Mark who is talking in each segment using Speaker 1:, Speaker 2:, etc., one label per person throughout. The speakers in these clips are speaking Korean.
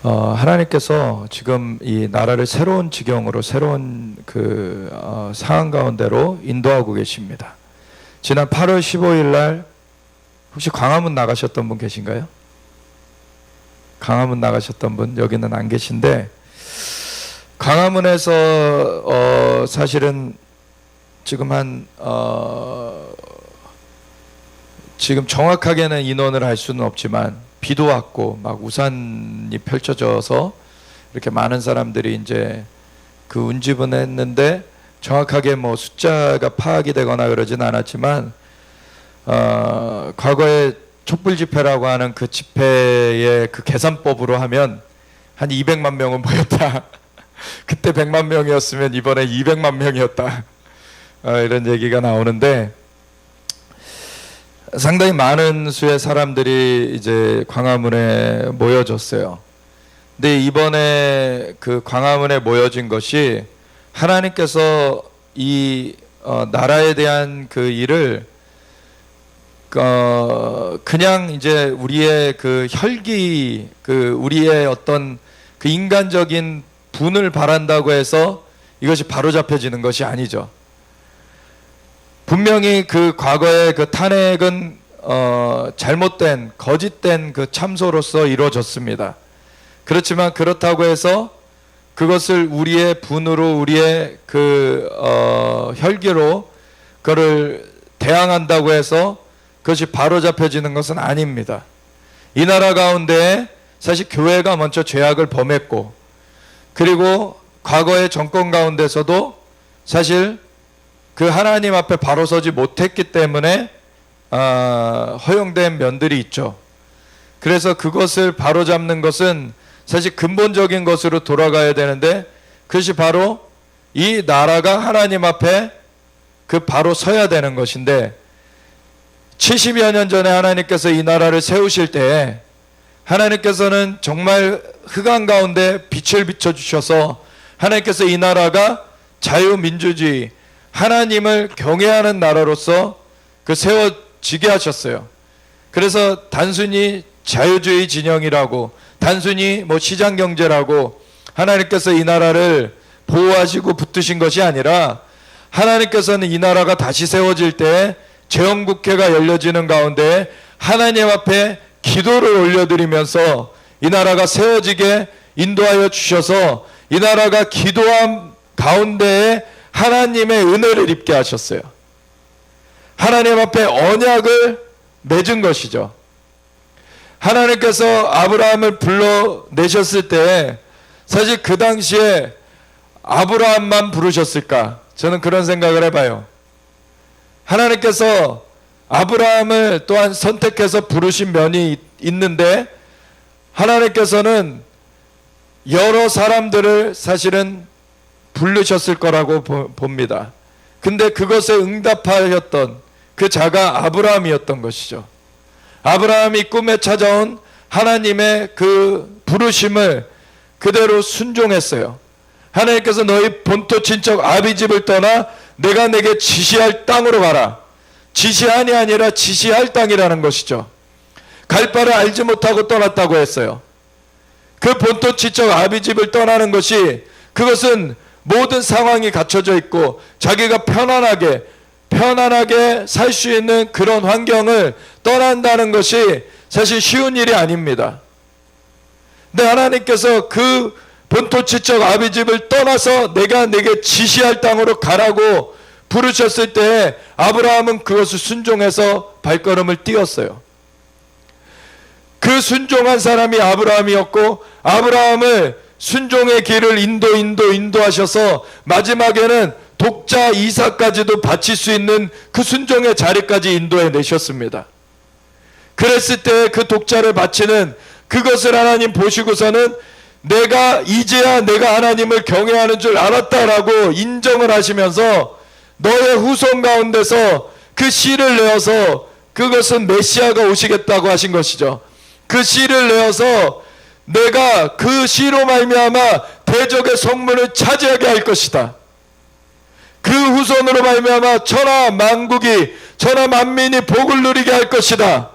Speaker 1: 하나님께서 지금 이 나라를 새로운 지경으로 새로운 상황 가운데로 인도하고 계십니다. 지난 8월 15일 날 혹시 광화문 나가셨던 분 계신가요? 광화문 나가셨던 분 여기는 안 계신데, 광화문에서 사실은 지금 지금 정확하게는 인원을 할 수는 없지만 비도 왔고 막 우산이 펼쳐져서 이렇게 많은 사람들이 이제 그 운집은 정확하게 뭐 숫자가 파악이 되거나 그러진 않았지만 과거에 촛불 집회라고 하는 그 집회의 그 계산법으로 하면 한 200만 명은 모였다. 그때 100만 명이었으면 이번에 200만 명이었다. 이런 얘기가 나오는데, 상당히 많은 수의 사람들이 이제 광화문에 모여졌어요. 근데 이번에 그 광화문에 모여진 것이 하나님께서 이 나라에 대한 그 일을 그냥 이제 우리의 그 혈기, 우리의 어떤 그 인간적인 분을 바란다고 해서 이것이 바로잡혀지는 것이 아니죠. 분명히 그 과거의 그 탄핵은 잘못된 거짓된 그 참소로서 이루어졌습니다. 그렇지만 그렇다고 해서 그것을 우리의 분으로, 우리의 혈기로 그를 대항한다고 해서 그것이 바로잡혀지는 것은 아닙니다. 이 나라 가운데 사실 교회가 먼저 죄악을 범했고, 그리고 과거의 정권 가운데서도 사실 그 하나님 앞에 바로 서지 못했기 때문에 허용된 면들이 있죠. 그래서 그것을 바로잡는 것은 사실 근본적인 것으로 돌아가야 되는데, 그것이 바로 이 나라가 하나님 앞에 바로 서야 되는 것인데, 70여 년 전에 하나님께서 이 나라를 세우실 때 하나님께서는 정말 흑암 가운데 빛을 비춰주셔서 하나님께서 이 나라가 자유민주주의, 하나님을 경외하는 나라로서 세워지게 하셨어요. 그래서 단순히 자유주의 진영이라고, 단순히 뭐 시장경제라고 하나님께서 이 나라를 보호하시고 붙드신 것이 아니라, 하나님께서는 이 나라가 다시 세워질 때 재헌국회가 열려지는 가운데 하나님 앞에 기도를 올려드리면서 이 나라가 세워지게 인도하여 주셔서 이 나라가 기도함 가운데에 하나님의 은혜를 입게 하셨어요. 하나님 앞에 언약을 맺은 것이죠. 하나님께서 아브라함을 불러내셨을 때 사실 그 당시에 아브라함만 부르셨을까? 저는 그런 생각을 해봐요. 하나님께서 아브라함을 또한 선택해서 부르신 면이 있는데, 하나님께서는 여러 사람들을 사실은 부르셨을 거라고 봅니다. 근데 그것에 응답하였던 그 자가 아브라함이었던 것이죠. 아브라함이 꿈에 찾아온 하나님의 그 부르심을 그대로 순종했어요. 하나님께서 너희 본토 친척 아비집을 떠나 내가 내게 지시할 땅으로 가라. 지시한이 아니라 지시할 땅이라는 것이죠. 갈 바를 알지 못하고 떠났다고 했어요. 그 본토 친척 아비집을 떠나는 것이, 그것은 모든 상황이 갖춰져 있고 자기가 편안하게 살 수 있는 그런 환경을 떠난다는 것이 사실 쉬운 일이 아닙니다. 근데 하나님께서 그 본토 친척 아비집을 떠나서 내가 내게 지시할 땅으로 가라고 부르셨을 때 아브라함은 그것을 순종해서 발걸음을 띄었어요. 그 순종한 사람이 아브라함이었고, 아브라함을 순종의 길을 인도하셔서 마지막에는 독자 이삭까지도 바칠 수 있는 그 순종의 자리까지 인도해 내셨습니다. 그랬을 때 그 독자를 바치는 그것을 하나님 보시고서는 이제야 내가 하나님을 경외하는 줄 알았다라고 인정을 하시면서 너의 후손 가운데서 그 씨를 내어서, 그것은 메시아가 오시겠다고 하신 것이죠. 그 씨를 내어서 내가 그 씨로 말미암아 대적의 성문을 차지하게 할 것이다. 그 후손으로 말미암아 천하 만민이 복을 누리게 할 것이다.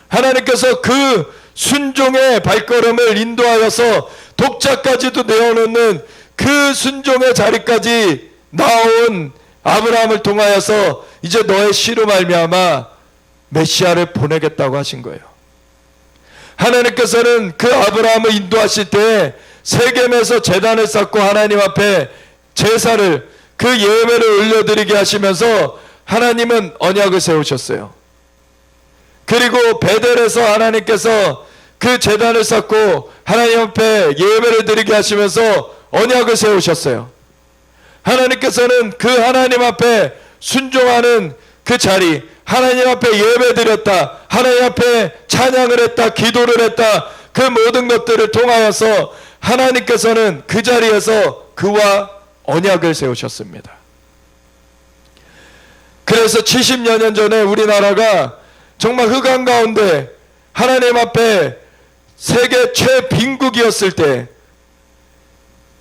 Speaker 1: 하나님께서 그 순종의 발걸음을 인도하여서 독자까지도 내어놓는 그 순종의 자리까지 나온 아브라함을 통하여서 이제 너의 씨로 말미암아 메시아를 보내겠다고 하신 거예요. 하나님께서는 그 아브라함을 인도하실 때 세겜에서 제단을 쌓고 하나님 앞에 제사를, 그 예배를 올려드리게 하시면서 하나님은 언약을 세우셨어요. 그리고 베델에서 하나님께서 그 제단을 쌓고 하나님 앞에 예배를 드리게 하시면서 언약을 세우셨어요. 하나님께서는 그 하나님 앞에 순종하는 그 자리, 하나님 앞에 예배 드렸다, 하나님 앞에 찬양을 했다, 기도를 했다, 그 모든 것들을 통하여서 하나님께서는 그 자리에서 그와 언약을 세우셨습니다. 그래서 70여 년 전에 우리나라가 정말 흑암 가운데 하나님 앞에 세계 최빈국이었을 때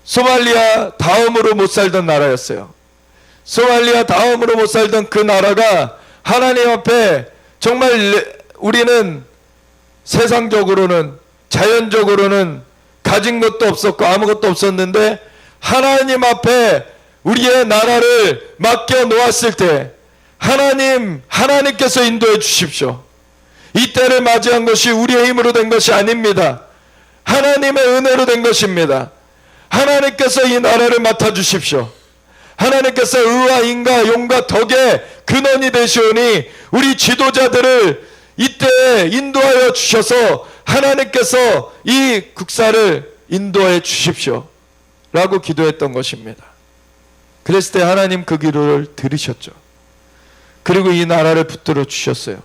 Speaker 1: 소말리아 다음으로 못 살던 나라였어요. 소말리아 다음으로 못 살던 그 나라가 하나님 앞에 정말 우리는 세상적으로는, 자연적으로는 가진 것도 없었고 아무것도 없었는데 하나님 앞에 우리의 나라를 맡겨 놓았을 때 하나님께서 인도해 주십시오. 이 때를 맞이한 것이 우리의 힘으로 된 것이 아닙니다. 하나님의 은혜로 된 것입니다. 하나님께서 이 나라를 맡아주십시오. 하나님께서 의와 인과 용과 덕의 근원이 되시오니 우리 지도자들을 이때에 인도하여 주셔서 하나님께서 이 국사를 인도해 주십시오 라고 기도했던 것입니다. 그랬을 때 하나님 그 기도를 들으셨죠. 그리고 이 나라를 붙들어 주셨어요.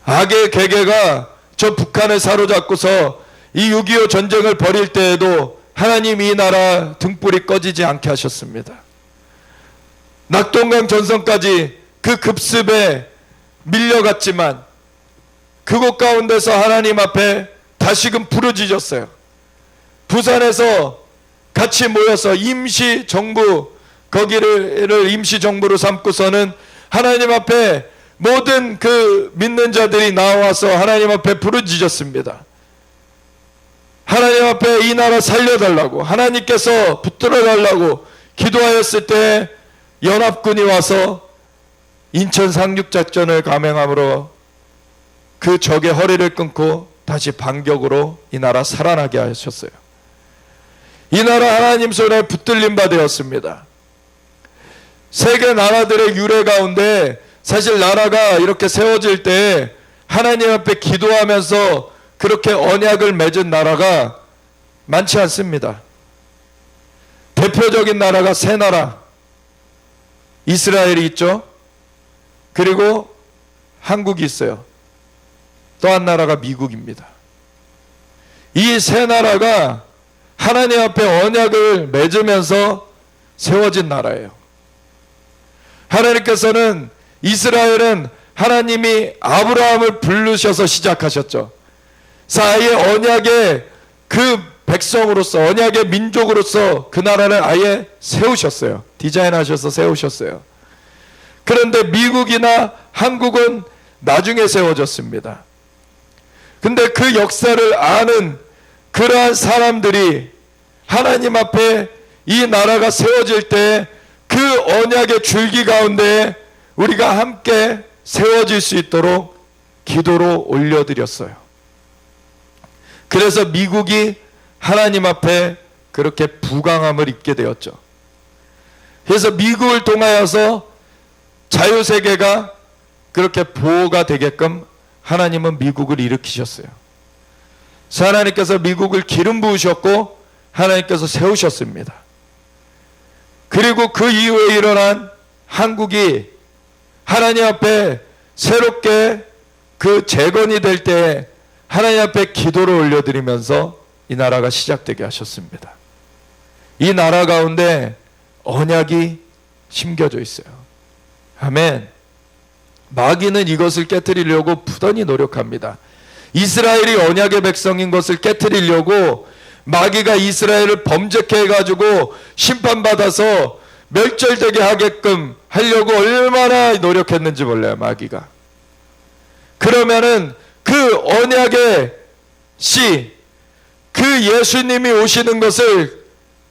Speaker 1: 악의 계계가 저 북한을 사로잡고서 이 6.25 전쟁을 벌일 때에도 하나님 이 나라 등불이 꺼지지 않게 하셨습니다. 낙동강 전선까지 그 급습에 밀려갔지만 그곳 가운데서 하나님 앞에 다시금 부르짖었어요. 부산에서 같이 모여서 임시정부, 거기를 임시정부로 삼고서는 하나님 앞에 모든 그 믿는 자들이 나와서 하나님 앞에 부르짖었습니다. 하나님 앞에 이 나라 살려달라고, 하나님께서 붙들어달라고 기도하였을 때 연합군이 와서 인천 상륙작전을 감행함으로 그 적의 허리를 끊고 다시 반격으로 이 나라 살아나게 하셨어요. 이 나라 하나님 손에 붙들림 바 되었습니다. 세계 나라들의 유래 가운데 사실 나라가 이렇게 세워질 때 하나님 앞에 기도하면서 그렇게 언약을 맺은 나라가 많지 않습니다. 대표적인 나라가 세 나라, 이스라엘이 있죠. 그리고 한국이 있어요. 또 한 나라가 미국입니다. 이 세 나라가 하나님 앞에 언약을 맺으면서 세워진 나라예요. 하나님께서는 이스라엘은 하나님이 아브라함을 부르셔서 시작하셨죠. 아예 언약의 그 백성으로서, 언약의 민족으로서 그 나라를 아예 세우셨어요. 디자인하셔서 세우셨어요. 그런데 미국이나 한국은 나중에 세워졌습니다. 근데 그 역사를 아는 그러한 사람들이 하나님 앞에 이 나라가 세워질 때 그 언약의 줄기 가운데 우리가 함께 세워질 수 있도록 기도로 올려드렸어요. 그래서 미국이 하나님 앞에 그렇게 부강함을 입게 되었죠. 그래서 미국을 통하여서 자유세계가 그렇게 보호가 되게끔 하나님은 미국을 일으키셨어요. 하나님께서 미국을 기름 부으셨고 하나님께서 세우셨습니다. 그리고 그 이후에 일어난 한국이 하나님 앞에 새롭게 그 재건이 될 때 하나님 앞에 기도를 올려드리면서 이 나라가 시작되게 하셨습니다. 이 나라 가운데 언약이 심겨져 있어요. 아멘. 마귀는 이것을 깨트리려고 부단히 노력합니다. 이스라엘이 언약의 백성인 것을 깨트리려고 마귀가 이스라엘을 범죄케 해가지고 심판받아서 멸절되게 하게끔 하려고 얼마나 노력했는지 몰라요, 마귀가. 그러면은 그 언약의 씨, 그 예수님이 오시는 것을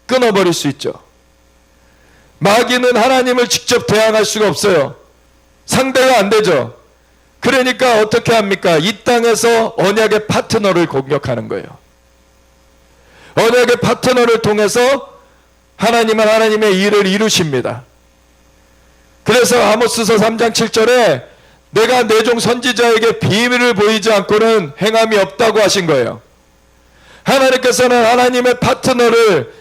Speaker 1: 끊어버릴 수 있죠. 마귀는 하나님을 직접 대항할 수가 없어요. 상대가 안 되죠. 그러니까 어떻게 합니까? 이 땅에서 언약의 파트너를 공격하는 거예요. 언약의 파트너를 통해서 하나님은 하나님의 일을 이루십니다. 그래서 아모스서 3장 7절에 내가 내 종 선지자에게 비밀을 보이지 않고는 행함이 없다고 하신 거예요. 하나님께서는 하나님의 파트너를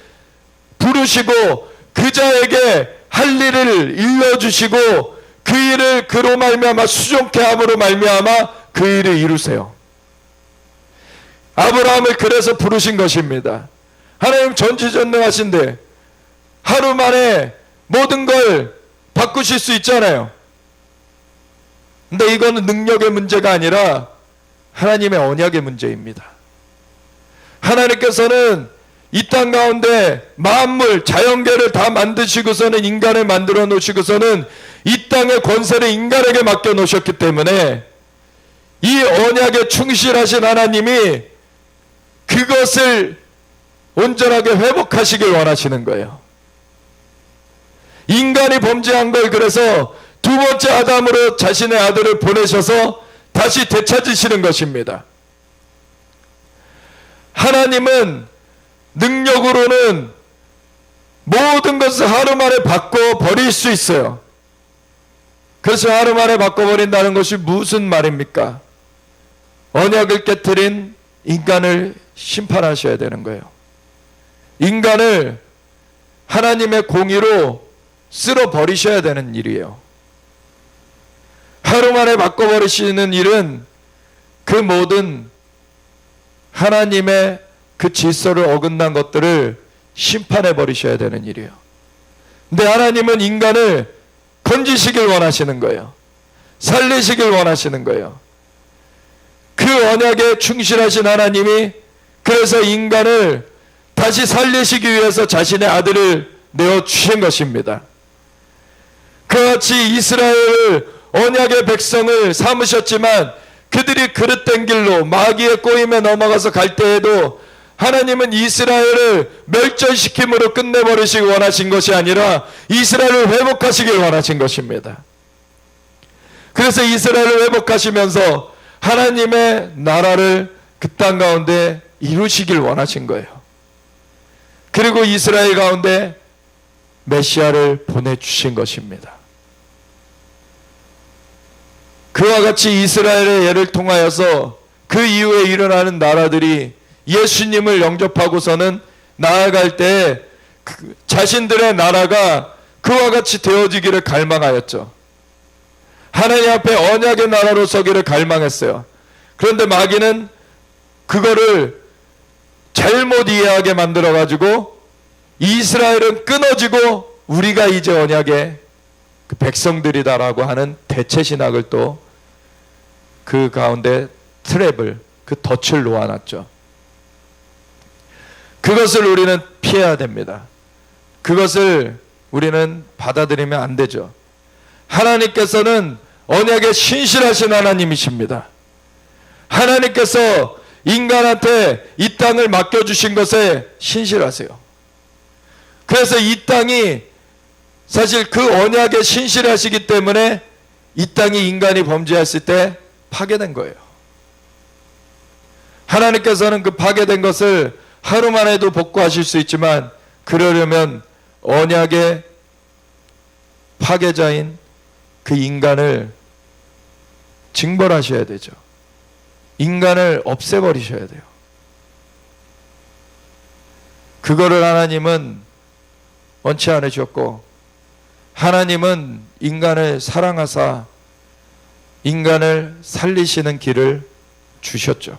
Speaker 1: 부르시고 그 자에게 할 일을 일러주시고 그 일을 그로 말미암아 수종케 함으로 말미암아 그 일을 이루세요. 아브라함을 그래서 부르신 것입니다. 하나님 전지전능하신데 하루 만에 모든 걸 바꾸실 수 있잖아요. 근데 이거는 능력의 문제가 아니라 하나님의 언약의 문제입니다. 하나님께서는 이 땅 가운데 만물, 자연계를 다 만드시고서는 인간을 만들어 놓으시고서는 이 땅의 권세를 인간에게 맡겨 놓으셨기 때문에 이 언약에 충실하신 하나님이 그것을 온전하게 회복하시길 원하시는 거예요. 인간이 범죄한 걸 그래서 두 번째 아담으로 자신의 아들을 보내셔서 다시 되찾으시는 것입니다. 하나님은 능력으로는 모든 것을 하루 만에 바꿔버릴 수 있어요. 그래서 하루 만에 바꿔버린다는 것이 무슨 말입니까? 언약을 깨트린 인간을 심판하셔야 되는 거예요. 인간을 하나님의 공의로 쓸어버리셔야 되는 일이에요. 하루 만에 바꿔버리시는 일은 그 모든 하나님의 그 질서를 어긋난 것들을 심판해 버리셔야 되는 일이에요. 근데 하나님은 인간을 건지시길 원하시는 거예요. 살리시길 원하시는 거예요. 그 언약에 충실하신 하나님이 그래서 인간을 다시 살리시기 위해서 자신의 아들을 내어주신 것입니다. 그같이 이스라엘을 언약의 백성을 삼으셨지만 그들이 그릇된 길로 마귀의 꼬임에 넘어가서 갈 때에도 하나님은 이스라엘을 멸절시킴으로 끝내버리시기 원하신 것이 아니라 이스라엘을 회복하시길 원하신 것입니다. 그래서 이스라엘을 회복하시면서 하나님의 나라를 그 땅 가운데 이루시길 원하신 거예요. 그리고 이스라엘 가운데 메시아를 보내주신 것입니다. 그와 같이 이스라엘의 예를 통하여서 그 이후에 일어나는 나라들이 예수님을 영접하고서는 나아갈 때 자신들의 나라가 그와 같이 되어지기를 갈망하였죠. 하나님 앞에 언약의 나라로 서기를 갈망했어요. 그런데 마귀는 그거를 잘못 이해하게 만들어가지고 이스라엘은 끊어지고 우리가 이제 언약의 그 백성들이다라고 하는 대체 신학을 또 그 가운데 트랩을, 그 덫을 놓아놨죠. 그것을 우리는 피해야 됩니다. 그것을 우리는 받아들이면 안 되죠. 하나님께서는 언약에 신실하신 하나님이십니다. 하나님께서 인간한테 이 땅을 맡겨주신 것에 신실하세요. 그래서 이 땅이 사실 그 언약에 신실하시기 때문에 이 땅이 인간이 범죄했을 때 파괴된 거예요. 하나님께서는 그 파괴된 것을 하루 만에도 복구하실 수 있지만 그러려면 언약의 파괴자인 그 인간을 징벌하셔야 되죠. 인간을 없애버리셔야 돼요. 그거를 하나님은 원치 않으셨고 하나님은 인간을 사랑하사 인간을 살리시는 길을 주셨죠.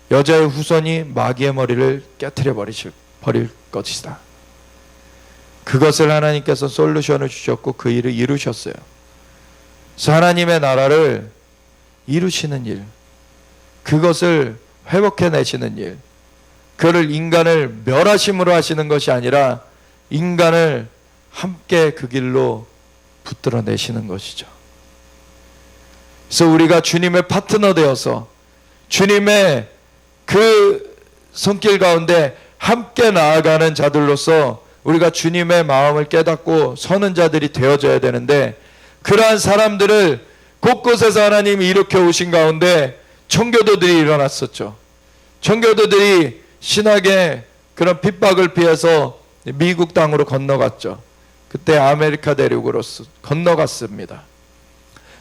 Speaker 1: 여자의 후손이 마귀의 머리를 깨트려 버릴 것이다. 그것을 하나님께서 솔루션을 주셨고 그 일을 이루셨어요. 그래서 하나님의 나라를 이루시는 일, 그것을 회복해내시는 일, 그를 인간을 멸하심으로 하시는 것이 아니라 인간을 함께 그 길로 붙들어내시는 것이죠. 그래서 우리가 주님의 파트너 되어서 주님의 그 손길 가운데 함께 나아가는 자들로서 우리가 주님의 마음을 깨닫고 서는 자들이 되어져야 되는데, 그러한 사람들을 곳곳에서 하나님이 일으켜 오신 가운데 청교도들이 일어났었죠. 청교도들이 신학의 그런 핍박을 피해서 미국 땅으로 건너갔죠. 그때 아메리카 대륙으로 건너갔습니다.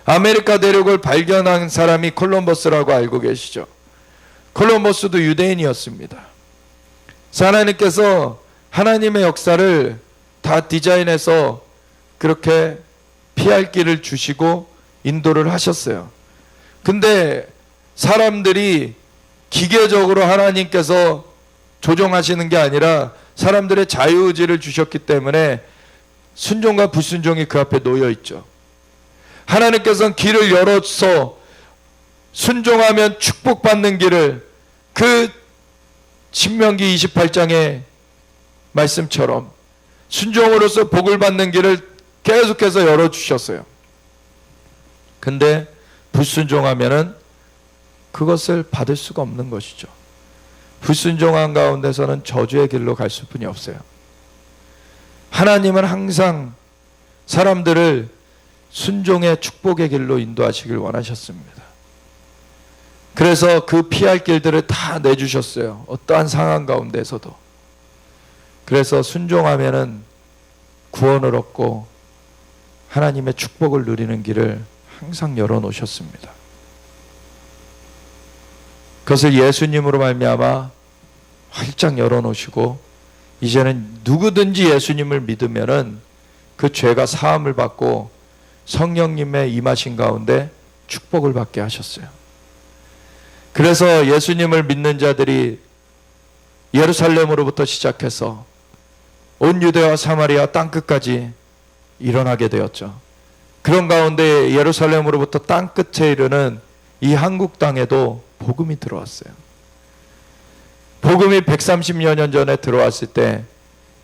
Speaker 1: 아메리카 대륙을 발견한 사람이 콜럼버스라고 알고 계시죠? 콜럼버스도 유대인이었습니다. 하나님께서 하나님의 역사를 다 디자인해서 그렇게 피할 길을 주시고 인도를 하셨어요. 근데 사람들이 기계적으로 하나님께서 조종하시는 게 아니라 사람들의 자유의지를 주셨기 때문에 순종과 불순종이 그 앞에 놓여 있죠. 하나님께서는 길을 열어서 순종하면 축복받는 길을, 그 신명기 28장의 말씀처럼 순종으로서 복을 받는 길을 계속해서 열어주셨어요. 근데 불순종하면은 그것을 받을 수가 없는 것이죠. 불순종한 가운데서는 저주의 길로 갈 수뿐이 없어요. 하나님은 항상 사람들을 순종의 축복의 길로 인도하시길 원하셨습니다. 그래서 그 피할 길들을 다 내주셨어요. 어떠한 상황 가운데서도. 그래서 순종하면은 구원을 얻고 하나님의 축복을 누리는 길을 항상 열어놓으셨습니다. 그것을 예수님으로 말미암아 활짝 열어놓으시고, 이제는 누구든지 예수님을 믿으면은 그 죄가 사함을 받고 성령님의 임하신 가운데 축복을 받게 하셨어요. 그래서 예수님을 믿는 자들이 예루살렘으로부터 시작해서 온 유대와 사마리아 땅끝까지 일어나게 되었죠. 그런 가운데 예루살렘으로부터 땅끝에 이르는 이 한국 땅에도 복음이 들어왔어요. 복음이 130여 년 전에 들어왔을 때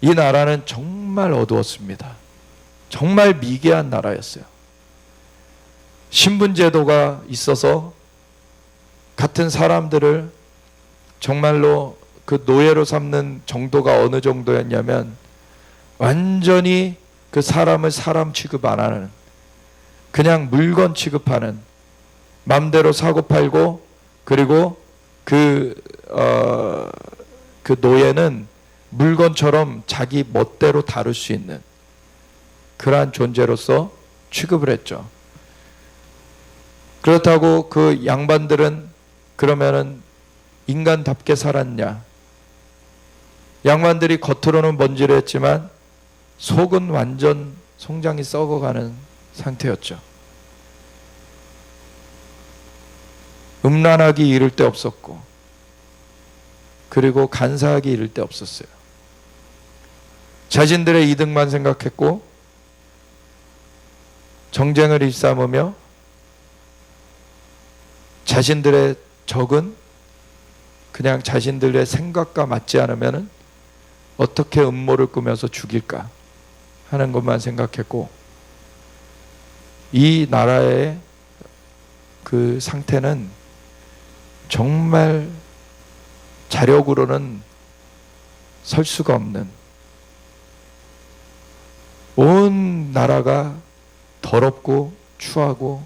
Speaker 1: 이 나라는 정말 어두웠습니다. 정말 미개한 나라였어요. 신분제도가 있어서 같은 사람들을 정말로 그 노예로 삼는 정도가 어느 정도였냐면, 완전히 그 사람을 사람 취급 안 하는, 그냥 물건 취급하는, 맘대로 사고 팔고, 그리고 그 노예는 물건처럼 자기 멋대로 다룰 수 있는 그러한 존재로서 취급을 했죠. 그렇다고 그 양반들은 그러면은 인간답게 살았냐? 양반들이 겉으로는 먼지를 했지만 속은 완전 송장이 썩어가는 상태였죠. 음란하기 이를 데 없었고, 그리고 간사하기 이를 데 없었어요. 자신들의 이득만 생각했고 정쟁을 일삼으며 자신들의 적은 그냥 자신들의 생각과 맞지 않으면 어떻게 음모를 꾸며서 죽일까 하는 것만 생각했고, 이 나라의 그 상태는 정말 자력으로는 설 수가 없는, 온 나라가 더럽고 추하고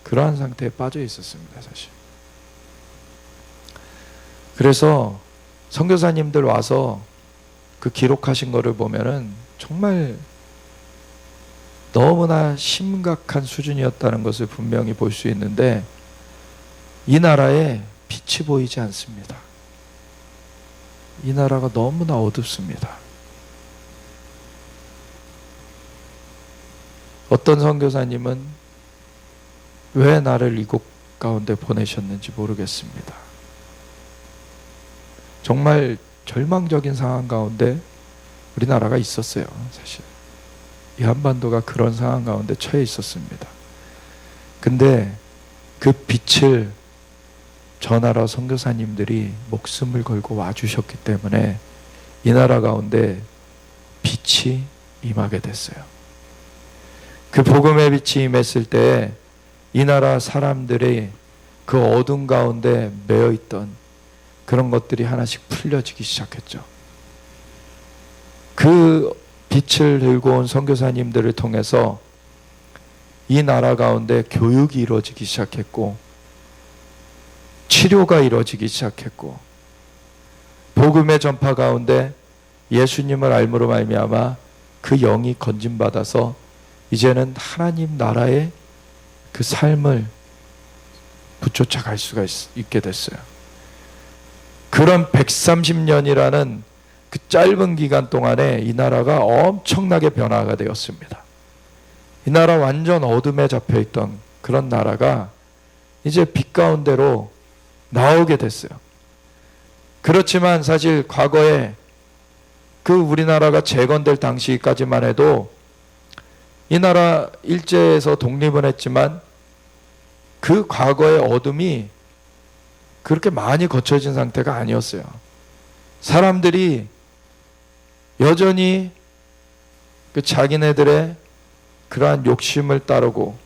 Speaker 1: 그러한 상태에 빠져 있었습니다, 사실. 그래서 선교사님들 와서 그 기록하신 거를 보면은 정말 너무나 심각한 수준이었다는 것을 분명히 볼 수 있는데, 이 나라에 빛이 보이지 않습니다. 이 나라가 너무나 어둡습니다. 어떤 선교사님은 왜 나를 이곳 가운데 보내셨는지 모르겠습니다. 정말 절망적인 상황 가운데 우리나라가 있었어요, 사실. 이 한반도가 그런 상황 가운데 처해 있었습니다. 근데 그 빛을 저 나라 선교사님들이 목숨을 걸고 와주셨기 때문에 이 나라 가운데 빛이 임하게 됐어요. 그 복음의 빛이 임했을 때 이 나라 사람들의 그 어둠 가운데 매여 있던 그런 것들이 하나씩 풀려지기 시작했죠. 그 빛을 들고 온 선교사님들을 통해서 이 나라 가운데 교육이 이루어지기 시작했고, 치료가 이루어지기 시작했고, 복음의 전파 가운데 예수님을 알므로 말미암아 그 영이 건짐받아서 이제는 하나님 나라의 그 삶을 붙여쳐 갈 수가 있게 됐어요. 그런 130년이라는 그 짧은 기간 동안에 이 나라가 엄청나게 변화가 되었습니다. 이 나라 완전 어둠에 잡혀있던 그런 나라가 이제 빛 가운데로 나오게 됐어요. 그렇지만 사실 과거에 그 우리나라가 재건될 당시까지만 해도 이 나라 일제에서 독립은 했지만 그 과거의 어둠이 그렇게 많이 거쳐진 상태가 아니었어요. 사람들이 여전히 그 자기네들의 그러한 욕심을 따르고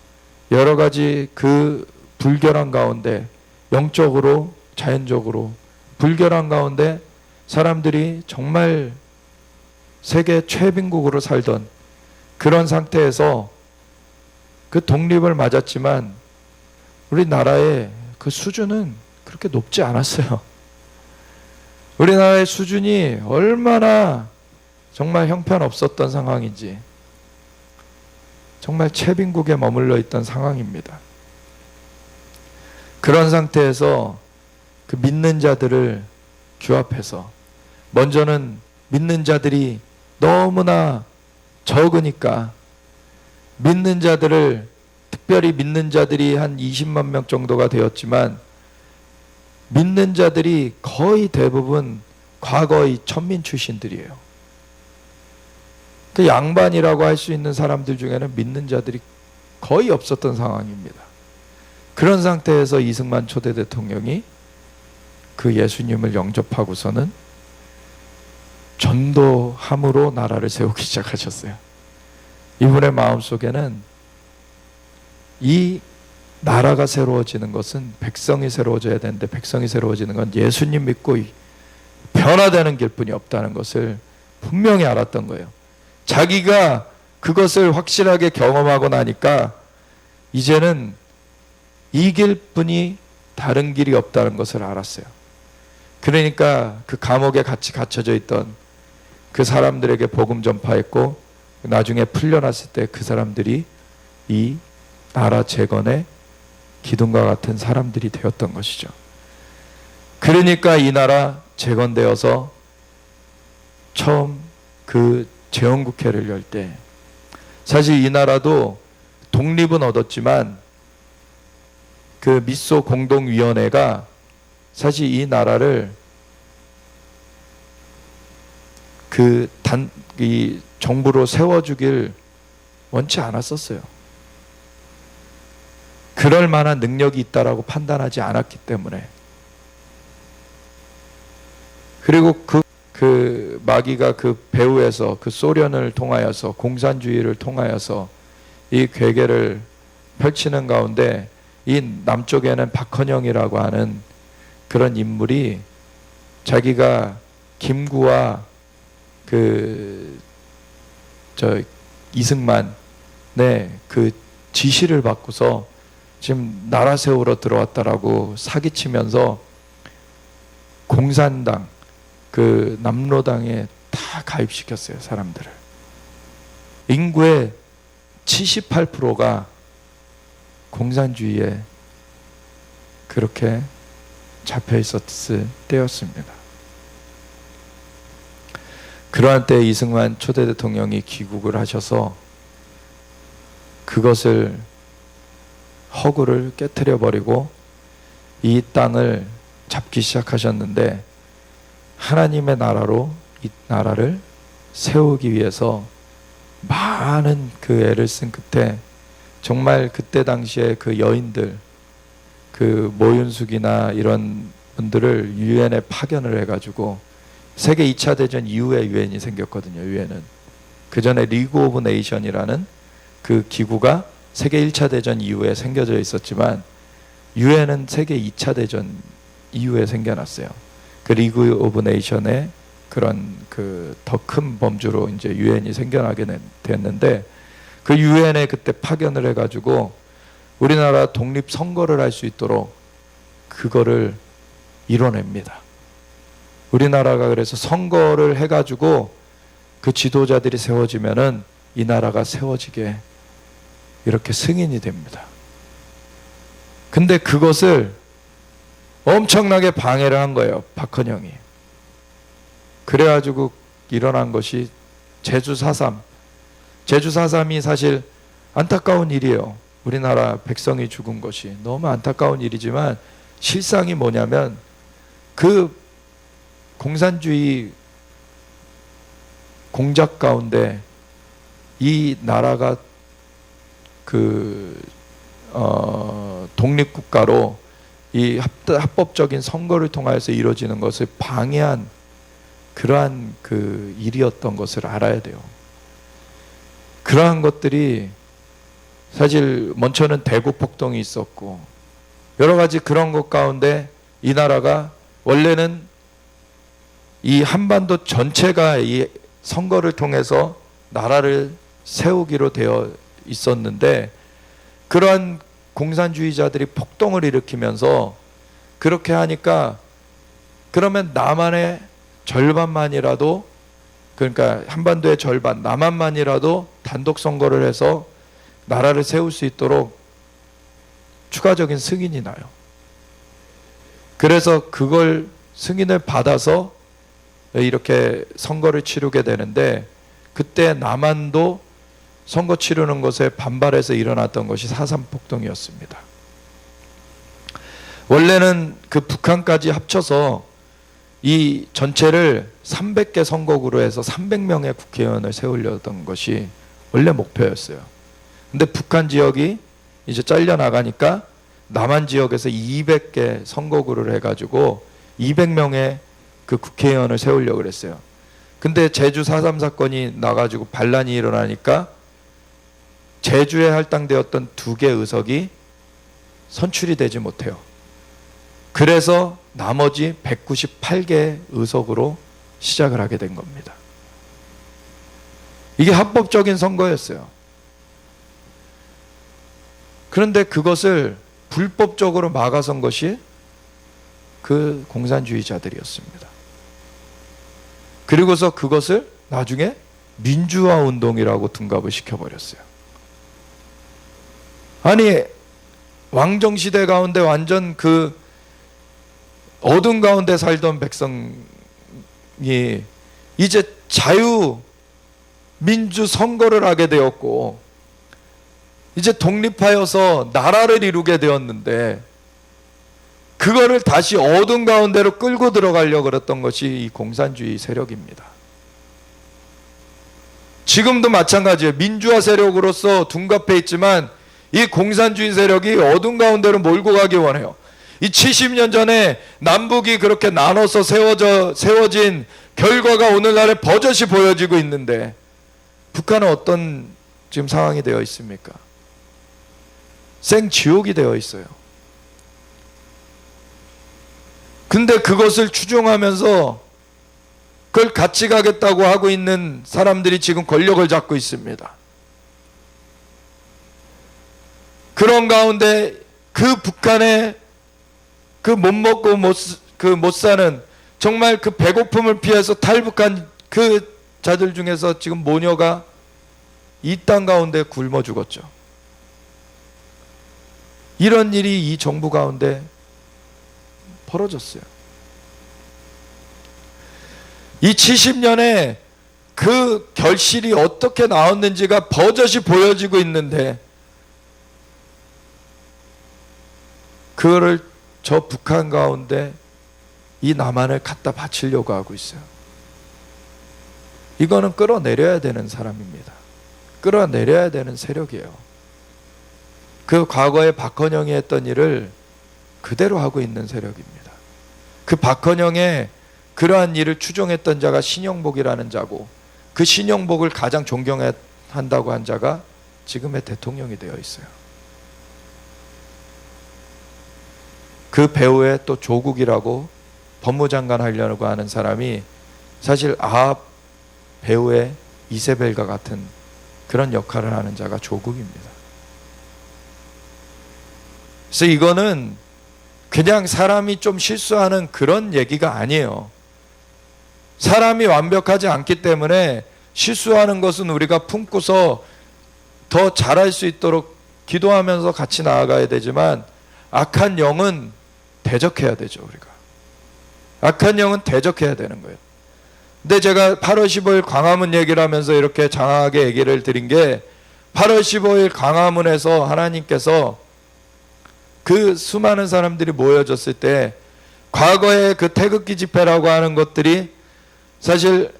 Speaker 1: 여러 가지 그 불결한 가운데, 영적으로 자연적으로 불결한 가운데 사람들이 정말 세계 최빈국으로 살던 그런 상태에서 그 독립을 맞았지만 우리나라의 그 수준은 그렇게 높지 않았어요. 우리나라의 수준이 얼마나 정말 형편없었던 상황인지, 정말 최빈국에 머물러 있던 상황입니다. 그런 상태에서 그 믿는 자들을 규합해서, 먼저는 믿는 자들이 너무나 적으니까 믿는 자들을, 특별히 믿는 자들이 한 20만 명 정도가 되었지만 믿는 자들이 거의 대부분 과거의 천민 출신들이에요. 그 양반이라고 할 수 있는 사람들 중에는 믿는 자들이 거의 없었던 상황입니다. 그런 상태에서 이승만 초대 대통령이 그 예수님을 영접하고서는 전도함으로 나라를 세우기 시작하셨어요. 이분의 마음속에는 이 나라가 새로워지는 것은 백성이 새로워져야 되는데, 백성이 새로워지는 건 예수님 믿고 변화되는 길뿐이 없다는 것을 분명히 알았던 거예요. 자기가 그것을 확실하게 경험하고 나니까 이제는 이 길뿐이 다른 길이 없다는 것을 알았어요. 그러니까 그 감옥에 같이 갇혀져 있던 그 사람들에게 복음 전파했고, 나중에 풀려났을 때 그 사람들이 이 나라 재건의 기둥과 같은 사람들이 되었던 것이죠. 그러니까 이 나라 재건되어서 처음 그 재헌국회를 열 때, 사실 이 나라도 독립은 얻었지만 그 미소 공동위원회가 사실 이 나라를 이 정부로 세워주길 원치 않았었어요. 그럴 만한 능력이 있다라고 판단하지 않았기 때문에. 그리고 그 마귀가 그 배후에서 그 소련을 통하여서, 공산주의를 통하여서 이 괴계를 펼치는 가운데 이 남쪽에는 박헌영이라고 하는 그런 인물이 자기가 김구와 이승만의 그 지시를 받고서 지금 나라 세우러 들어왔다라고 사기치면서 공산당, 그 남로당에 다 가입시켰어요, 사람들을. 인구의 78%가 공산주의에 그렇게 잡혀 있었을 때였습니다. 그러한 때 이승만 초대 대통령이 귀국을 하셔서 그것을, 허구를 깨트려 버리고 이 땅을 잡기 시작하셨는데, 하나님의 나라로 이 나라를 세우기 위해서 많은 그 애를 쓴 끝에, 정말 그때 당시에 그 여인들, 그 모윤숙이나 이런 분들을 유엔에 파견을 해가지고, 세계 2차 대전 이후에 유엔이 생겼거든요. 유엔은 그 전에 리그 오브 네이션이라는 그 기구가 세계 1차 대전 이후에 생겨져 있었지만 유엔은 세계 2차 대전 이후에 생겨났어요. 그 리그 오브 네이션의 그런 그 더 큰 범주로 이제 유엔이 생겨나게 됐는데, 그 유엔에 그때 파견을 해가지고 우리나라 독립 선거를 할 수 있도록 그거를 이뤄냅니다. 우리나라가 그래서 선거를 해가지고 그 지도자들이 세워지면은 이 나라가 세워지게 이렇게 승인이 됩니다. 근데 그것을 엄청나게 방해를 한 거예요, 박헌영이. 그래가지고 일어난 것이 제주 4.3. 제주 4.3이 사실 안타까운 일이에요. 우리나라 백성이 죽은 것이 너무 안타까운 일이지만 실상이 뭐냐면 그 공산주의 공작 가운데 이 나라가 독립국가로 이 합법적인 선거를 통해서 이루어지는 것을 방해한 그러한 그 일이었던 것을 알아야 돼요. 그러한 것들이 사실 먼저는 대구 폭동이 있었고 여러 가지 그런 것 가운데 이 나라가 원래는 이 한반도 전체가 이 선거를 통해서 나라를 세우기로 되어 있었는데, 그러한 공산주의자들이 폭동을 일으키면서 그렇게 하니까 그러면 남한의 절반만이라도, 그러니까 한반도의 절반 남한만이라도 단독 선거를 해서 나라를 세울 수 있도록 추가적인 승인이 나요. 그래서 그걸 승인을 받아서 이렇게 선거를 치르게 되는데, 그때 남한도 선거 치르는 것에 반발해서 일어났던 것이 4.3 폭동이었습니다. 원래는 그 북한까지 합쳐서 이 전체를 300개 선거구로 해서 300명의 국회의원을 세우려던 것이 원래 목표였어요. 근데 북한 지역이 이제 잘려나가니까 남한 지역에서 200개 선거구를 해가지고 200명의 그 국회의원을 세우려고 그랬어요. 근데 제주 4.3 사건이 나가지고 반란이 일어나니까 제주에 할당되었던 2개 의석이 선출이 되지 못해요. 그래서 나머지 198개 의석으로 시작을 하게 된 겁니다. 이게 합법적인 선거였어요. 그런데 그것을 불법적으로 막아선 것이 그 공산주의자들이었습니다. 그리고서 그것을 나중에 민주화 운동이라고 둔갑을 시켜버렸어요. 아니, 왕정시대 가운데 완전 그 어둠 가운데 살던 백성이 이제 자유 민주 선거를 하게 되었고 이제 독립하여서 나라를 이루게 되었는데, 그거를 다시 어둠 가운데로 끌고 들어가려고 그랬던 것이 이 공산주의 세력입니다. 지금도 마찬가지예요. 민주화 세력으로서 둔갑해 있지만 이 공산주의 세력이 어둠 가운데로 몰고 가기 원해요. 이 70년 전에 남북이 그렇게 나눠서 세워진 결과가 오늘날에 버젓이 보여지고 있는데, 북한은 어떤 지금 상황이 되어 있습니까? 생지옥이 되어 있어요. 근데 그것을 추종하면서 그걸 같이 가겠다고 하고 있는 사람들이 지금 권력을 잡고 있습니다. 그런 가운데 그 북한의 그 못 먹고 못 사는, 정말 그 배고픔을 피해서 탈북한 그 자들 중에서 지금 모녀가 이 땅 가운데 굶어 죽었죠. 이런 일이 이 정부 가운데 벌어졌어요. 이 70년에 그 결실이 어떻게 나왔는지가 버젓이 보여지고 있는데, 그거를 저 북한 가운데 이 남한을 갖다 바치려고 하고 있어요. 이거는 끌어내려야 되는 사람입니다. 끌어내려야 되는 세력이에요. 그 과거에 박헌영이 했던 일을 그대로 하고 있는 세력입니다. 그 박헌영의 그러한 일을 추종했던 자가 신영복이라는 자고, 그 신영복을 가장 존경한다고 한 자가 지금의 대통령이 되어 있어요. 그 배후에 또 조국이라고 법무장관 하려고 하는 사람이 사실 아합 배후의 이세벨과 같은 그런 역할을 하는 자가 조국입니다. 그래서 이거는 그냥 사람이 좀 실수하는 그런 얘기가 아니에요. 사람이 완벽하지 않기 때문에 실수하는 것은 우리가 품고서 더 잘할 수 있도록 기도하면서 같이 나아가야 되지만, 악한 영은 대적해야 되죠. 우리가 악한 영은 대적해야 되는 거예요. 근데 제가 8월 15일 광화문 얘기를 하면서 이렇게 장황하게 얘기를 드린 게, 8월 15일 광화문에서 하나님께서 그 수많은 사람들이 모여졌을 때 과거에 그 태극기 집회라고 하는 것들이 사실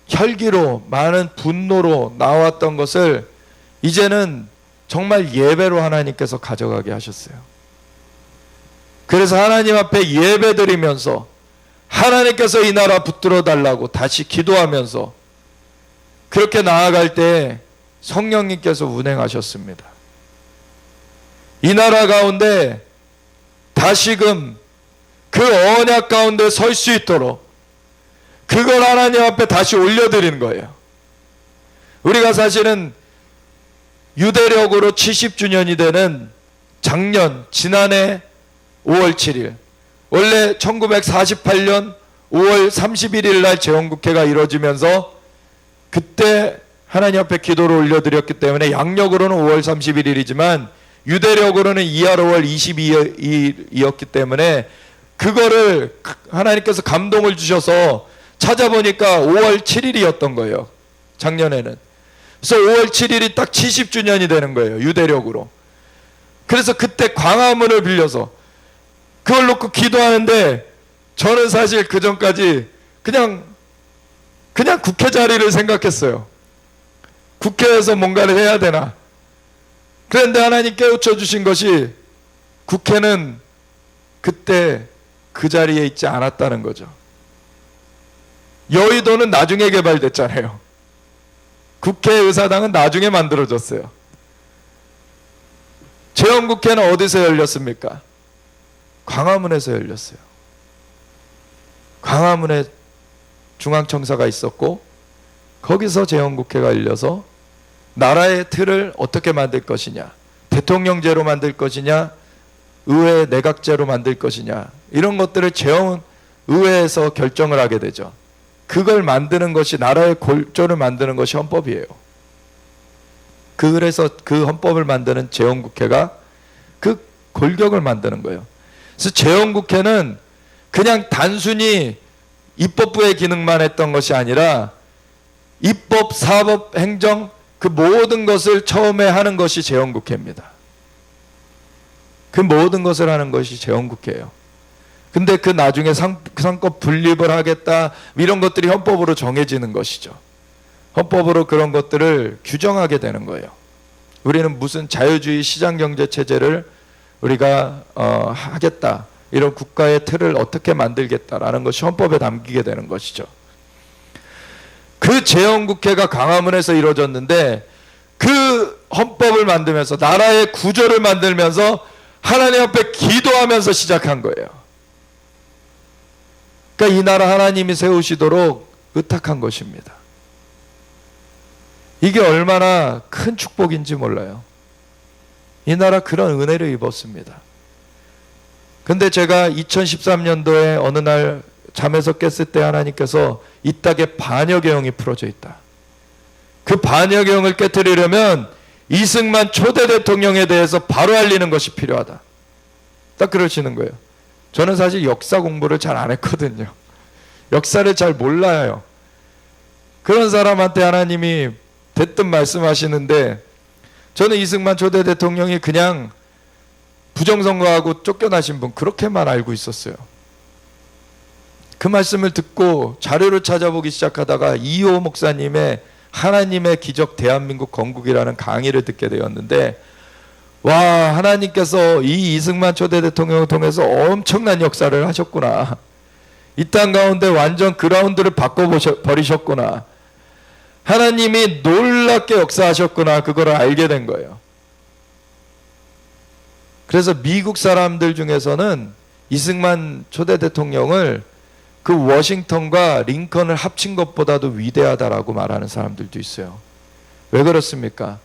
Speaker 1: 혈기로 많은 분노로 나왔던 것을 이제는 정말 예배로 하나님께서 가져가게 하셨어요. 그래서 하나님 앞에 예배 드리면서 하나님께서 이 나라 붙들어 달라고 다시 기도하면서 그렇게 나아갈 때 성령님께서 운행하셨습니다. 이 나라 가운데 다시금 그 언약 가운데 설 수 있도록 그걸 하나님 앞에 다시 올려드리는 거예요. 우리가 사실은 유대력으로 70주년이 되는 지난해 5월 7일, 원래 1948년 5월 31일 날 재헌국회가 이루어지면서 그때 하나님 앞에 기도를 올려드렸기 때문에 양력으로는 5월 31일이지만 유대력으로는 이하 5월 22일이었기 때문에 그거를 하나님께서 감동을 주셔서 찾아보니까 5월 7일이었던 거예요. 작년에는. 그래서 5월 7일이 딱 70주년이 되는 거예요. 유대력으로. 그래서 그때 광화문을 빌려서 그걸 놓고 기도하는데, 저는 사실 그 전까지 그냥 국회 자리를 생각했어요. 국회에서 뭔가를 해야 되나. 그런데 하나님 깨우쳐 주신 것이 국회는 그때 그 자리에 있지 않았다는 거죠. 여의도는 나중에 개발됐잖아요. 국회의사당은 나중에 만들어졌어요. 재헌국회는 어디서 열렸습니까? 광화문에서 열렸어요. 광화문에 중앙청사가 있었고 거기서 재헌국회가 열려서 나라의 틀을 어떻게 만들 것이냐, 대통령제로 만들 것이냐, 의회 내각제로 만들 것이냐, 이런 것들을 재헌의회에서 결정을 하게 되죠. 그걸 만드는 것이, 나라의 골조를 만드는 것이 헌법이에요. 그래서 그 헌법을 만드는 재헌국회가 그 골격을 만드는 거예요. 그래서 재헌국회는 그냥 단순히 입법부의 기능만 했던 것이 아니라 입법, 사법, 행정 그 모든 것을 처음에 하는 것이 재헌국회입니다. 그 모든 것을 하는 것이 재헌국회예요. 근데 그 나중에 상권 분립을 하겠다 이런 것들이 헌법으로 정해지는 것이죠. 헌법으로 그런 것들을 규정하게 되는 거예요. 우리는 무슨 자유주의 시장경제 체제를 우리가 하겠다, 이런 국가의 틀을 어떻게 만들겠다라는 것이 헌법에 담기게 되는 것이죠. 그 재헌국회가 광화문에서 이루어졌는데, 그 헌법을 만들면서 나라의 구조를 만들면서 하나님 앞에 기도하면서 시작한 거예요. 그러니까 이 나라 하나님이 세우시도록 의탁한 것입니다. 이게 얼마나 큰 축복인지 몰라요. 이 나라 그런 은혜를 입었습니다. 근데 제가 2013년도에 어느 날 잠에서 깼을 때 하나님께서 이 땅에 반역의 풀어져 있다. 그 반역의 영을 깨트리려면 이승만 초대 대통령에 대해서 바로 알리는 것이 필요하다. 딱 그러시는 거예요. 저는 사실 역사 공부를 잘 안 했거든요. 역사를 잘 몰라요. 그런 사람한테 하나님이 대뜸 말씀하시는데, 저는 이승만 초대 대통령이 그냥 부정선거하고 쫓겨나신 분 그렇게만 알고 있었어요. 그 말씀을 듣고 자료를 찾아보기 시작하다가 이호 목사님의 하나님의 기적 대한민국 건국이라는 강의를 듣게 되었는데, 와, 하나님께서 이 이승만 초대 대통령을 통해서 엄청난 역사를 하셨구나. 이 땅 가운데 완전 그라운드를 바꿔버리셨구나. 하나님이 놀라운 놀랍게 역사하셨구나, 그걸 알게 된 거예요. 그래서 미국 사람들 중에서는 이승만 초대 대통령을 그 워싱턴과 링컨을 합친 것보다도 위대하다라고 말하는 사람들도 있어요. 왜 그렇습니까?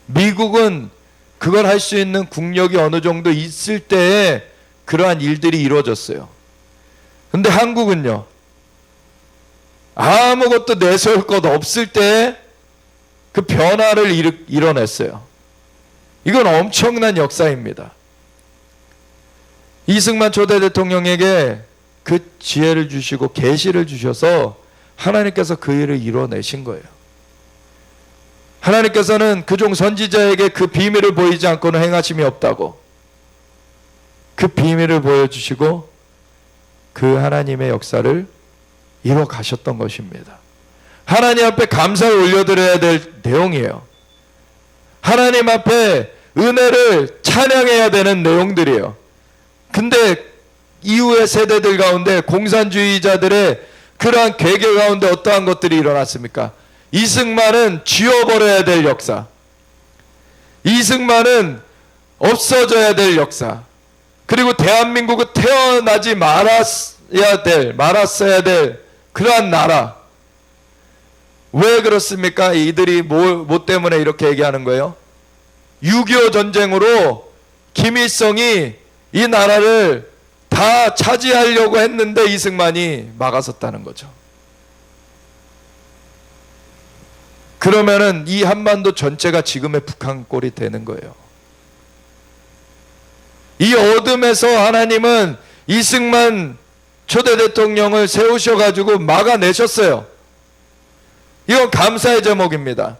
Speaker 1: 미국은 그걸 할 수 있는 국력이 어느 정도 있을 때에 그러한 일들이 이루어졌어요. 근데 한국은요, 아무것도 내세울 것 없을 때에 그 변화를 이뤄냈어요. 이건 엄청난 역사입니다. 이승만 초대 대통령에게 그 지혜를 주시고 계시를 주셔서 하나님께서 그 일을 이뤄내신 거예요. 하나님께서는 그종 선지자에게 그 비밀을 보이지 않고는 행하심이 없다고, 그 비밀을 보여주시고 그 하나님의 역사를 이뤄 가셨던 것입니다. 하나님 앞에 감사를 올려드려야 될 내용이에요. 하나님 앞에 은혜를 찬양해야 되는 내용들이에요. 근데 이후의 세대들 가운데 공산주의자들의 그러한 괴계 가운데 어떠한 것들이 일어났습니까? 이승만은 지워버려야 될 역사, 이승만은 없어져야 될 역사, 그리고 대한민국은 태어나지 말았어야 될 그러한 나라. 왜 그렇습니까? 이들이 뭐 때문에 이렇게 얘기하는 거예요? 6.25 전쟁으로 김일성이 이 나라를 다 차지하려고 했는데 이승만이 막았었다는 거죠. 그러면은 이 한반도 전체가 지금의 북한 꼴이 되는 거예요. 이 어둠에서 하나님은 이승만 초대 대통령을 세우셔가지고 막아내셨어요. 이건 감사의 제목입니다.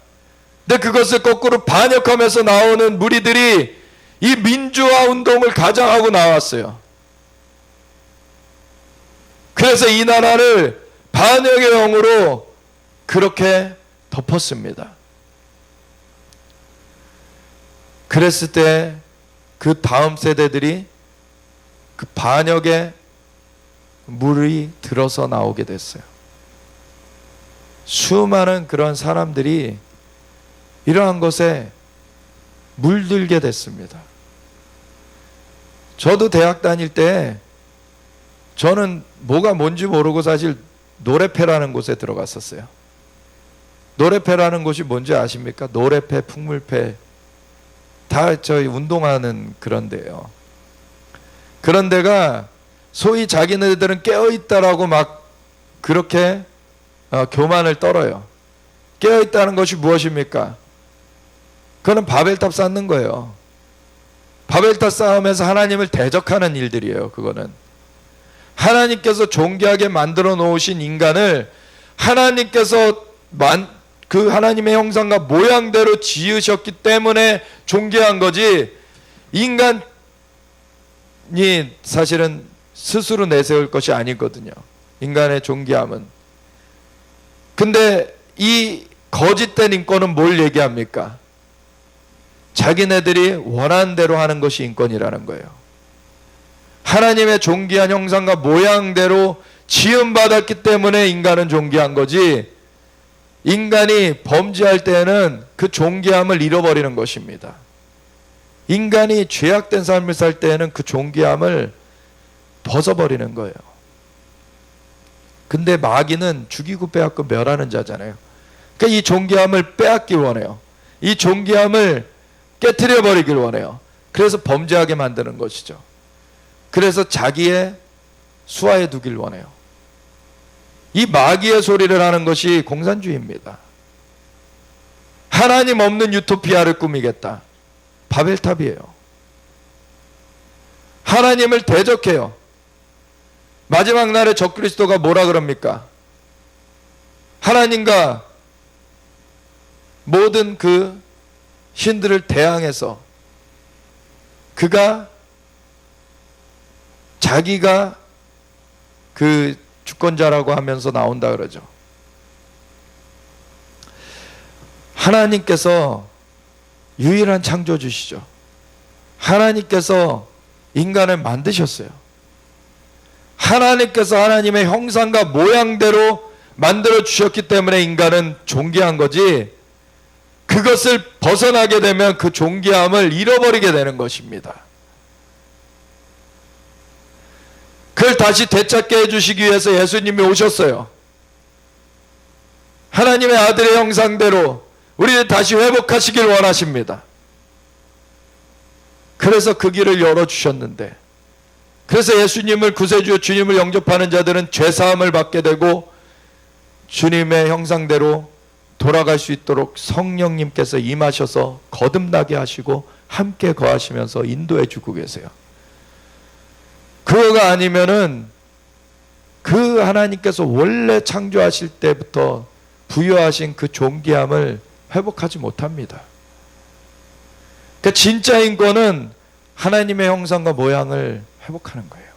Speaker 1: 근데 그것을 거꾸로 반역하면서 나오는 무리들이 이 민주화 운동을 가장하고 나왔어요. 그래서 이 나라를 반역의 영으로 그렇게 덮었습니다. 그랬을 때 그 다음 세대들이 그 반역의 물이 들어서 나오게 됐어요. 수많은 그런 사람들이 이러한 것에 물들게 됐습니다. 저도 대학 다닐 때 저는 뭐가 뭔지 모르고 사실 노래패라는 곳에 들어갔었어요. 노래패라는 곳이 뭔지 아십니까? 노래패, 풍물패 다 저희 운동하는 그런 데요. 그런 데가 소위 자기네들은 깨어있다라고 막 그렇게 교만을 떨어요. 깨어있다는 것이 무엇입니까? 그거는 바벨탑 쌓는 거예요. 바벨탑 쌓으면서 하나님을 대적하는 일들이에요. 그거는 하나님께서 존귀하게 만들어 놓으신 인간을 하나님께서 그 하나님의 형상과 모양대로 지으셨기 때문에 존귀한 거지, 인간이 사실은 스스로 내세울 것이 아니거든요. 인간의 존귀함은. 근데 이 거짓된 인권은 뭘 얘기합니까? 자기네들이 원하는 대로 하는 것이 인권이라는 거예요. 하나님의 존귀한 형상과 모양대로 지음받았기 때문에 인간은 존귀한 거지, 인간이 범죄할 때는 그 존귀함을 잃어버리는 것입니다. 인간이 죄악된 삶을 살 때는 그 존귀함을 벗어버리는 거예요. 근데 마귀는 죽이고 빼앗고 멸하는 자잖아요. 그러니까 이 존귀함을 빼앗길 원해요. 이 존귀함을 깨트려 버리길 원해요. 그래서 범죄하게 만드는 것이죠. 그래서 자기의 수하에 두길 원해요. 이 마귀의 소리를 하는 것이 공산주의입니다. 하나님 없는 유토피아를 꾸미겠다. 바벨탑이에요. 하나님을 대적해요. 마지막 날에 적그리스도가 뭐라 그럽니까? 하나님과 모든 그 신들을 대항해서 그가 자기가 그 주권자라고 하면서 나온다 그러죠. 하나님께서 유일한 창조주시죠. 하나님께서 인간을 만드셨어요. 하나님께서 하나님의 형상과 모양대로 만들어 주셨기 때문에 인간은 존귀한 거지, 그것을 벗어나게 되면 그 존귀함을 잃어버리게 되는 것입니다. 그걸 다시 되찾게 해주시기 위해서 예수님이 오셨어요. 하나님의 아들의 형상대로 우리를 다시 회복하시길 원하십니다. 그래서 그 길을 열어주셨는데, 그래서 예수님을 구세주 주님을 영접하는 자들은 죄사함을 받게 되고 주님의 형상대로 돌아갈 수 있도록 성령님께서 임하셔서 거듭나게 하시고 함께 거하시면서 인도해 주고 계세요. 그거가 아니면은 그 하나님께서 원래 창조하실 때부터 부여하신 그 존귀함을 회복하지 못합니다. 그러니까 진짜 인권은 하나님의 형상과 모양을 회복하는 거예요.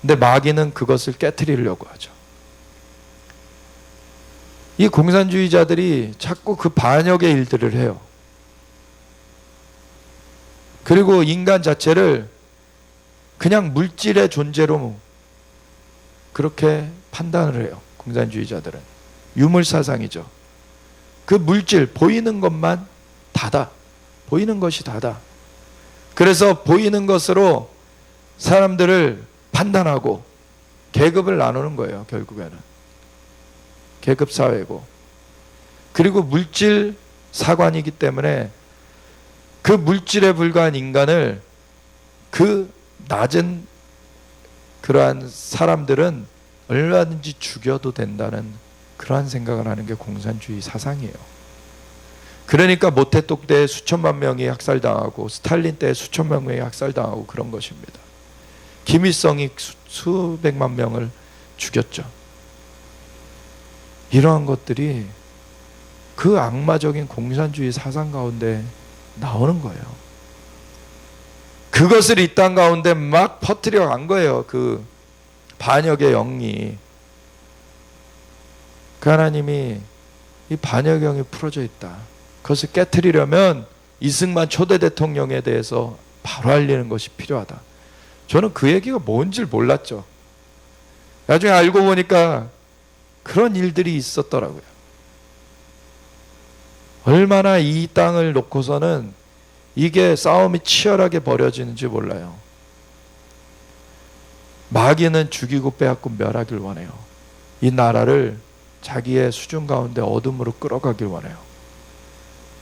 Speaker 1: 근데 마귀는 그것을 깨트리려고 하죠. 이 공산주의자들이 자꾸 그 반역의 일들을 해요. 그리고 인간 자체를 그냥 물질의 존재로 그렇게 판단을 해요. 공산주의자들은 유물사상이죠. 그 물질, 보이는 것만 다다. 보이는 것이 다다. 그래서 보이는 것으로 사람들을 판단하고 계급을 나누는 거예요. 결국에는 계급사회고, 그리고 물질 사관이기 때문에 그 물질에 불과한 인간을, 그 낮은 그러한 사람들은 얼마든지 죽여도 된다는 그러한 생각을 하는 게 공산주의 사상이에요. 그러니까 모태똑 때 수천만 명이 학살당하고 스탈린 때 수천만 명이 학살당하고 그런 것입니다. 김일성이 수백만 명을 죽였죠. 이러한 것들이 그 악마적인 공산주의 사상 가운데 나오는 거예요. 그것을 이 땅 가운데 막 퍼뜨려 간 거예요. 그 반역의 영이. 그 하나님이 이 반역의 영이 풀어져 있다. 그것을 깨트리려면 이승만 초대 대통령에 대해서 바로 알리는 것이 필요하다. 저는 그 얘기가 뭔지를 몰랐죠. 나중에 알고 보니까 그런 일들이 있었더라고요. 얼마나 이 땅을 놓고서는 이게 싸움이 치열하게 벌어지는지 몰라요. 마귀는 죽이고 빼앗고 멸하길 원해요. 이 나라를 자기의 수준 가운데 어둠으로 끌어가길 원해요.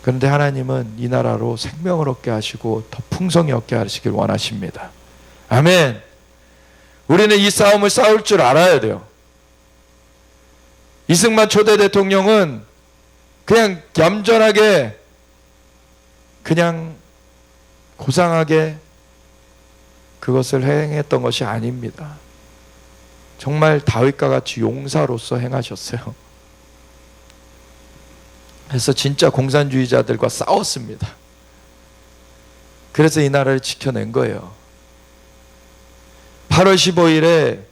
Speaker 1: 그런데 하나님은 이 나라로 생명을 얻게 하시고 더 풍성히 얻게 하시길 원하십니다. 아멘. 우리는 이 싸움을 싸울 줄 알아야 돼요. 이승만 초대 대통령은 그냥 얌전하게, 그냥 고상하게 그것을 행했던 것이 아닙니다. 정말 다윗과 같이 용사로서 행하셨어요. 그래서 진짜 공산주의자들과 싸웠습니다. 그래서 이 나라를 지켜낸 거예요. 8월 15일에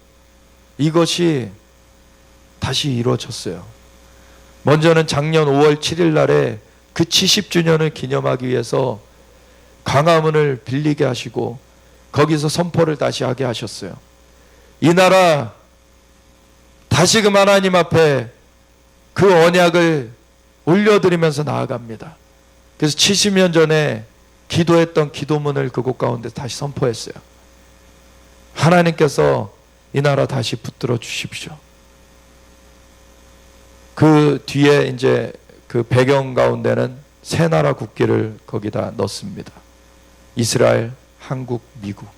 Speaker 1: 이것이 다시 이루어졌어요. 먼저는 작년 5월 7일 날에 그 70주년을 기념하기 위해서 광화문을 빌리게 하시고 거기서 선포를 다시 하게 하셨어요. 이 나라 다시금 하나님 앞에 그 언약을 올려드리면서 나아갑니다. 그래서 70년 전에 기도했던 기도문을 그곳 가운데 다시 선포했어요. 하나님께서 이 나라 다시 붙들어 주십시오. 그 뒤에 이제 그 배경 가운데는 새 나라 국기를 거기다 넣습니다. 이스라엘, 한국, 미국.